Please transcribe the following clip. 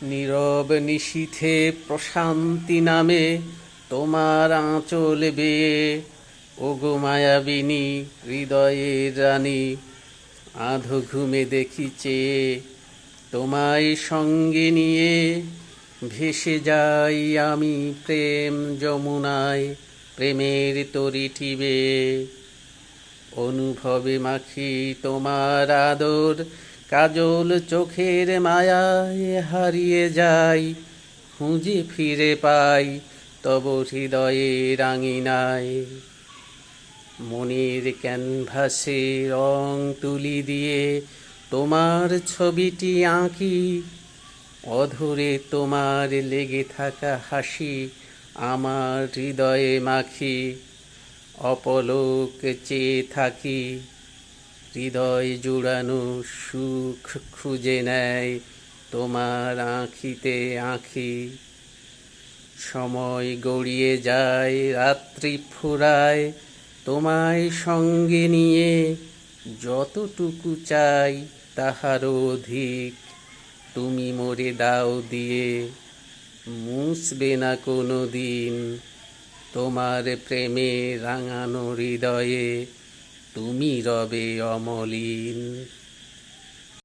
নীরব নিশীথে প্রশান্তি নামে তোমার আঁচল বেয়ে, ওগো মায়াবিনী হৃদয়ের রানী, আধো ঘুমে দেখিছে তোমায় সঙ্গে নিয়ে। ভেসে যাই আমি প্রেম যমুনায়, প্রেমের তরিটি বেয়ে। অনুভবে মাখি তোমার আদর, কাজল চোখের মায়ায় হারিয়ে যাই, খুঁজে ফিরে পাই তব হৃদয়ের আঙিনায়। মনের ক্যানভাসে রং তুলি দিয়ে তোমার ছবিটি আঁকি, অধরে তোমার লেগে থাকা হাসি আমার হৃদয়ে মাখি। অপলক চেয়ে থাকি, হৃদয় জুড়ানো সুখ খুঁজে নেয় তোমার আঁখিতে আঁখি। সময় গড়িয়ে যায়, রাত্রি ফুরায় তোমায় সঙ্গে নিয়ে, যতটুকু চাই তাহারও অধিক তুমি মোরে দাও দিয়ে। মুছবে না কোনো দিন তোমার প্রেমে রাঙানো হৃদয়ে, তুমি রবে অমলিন।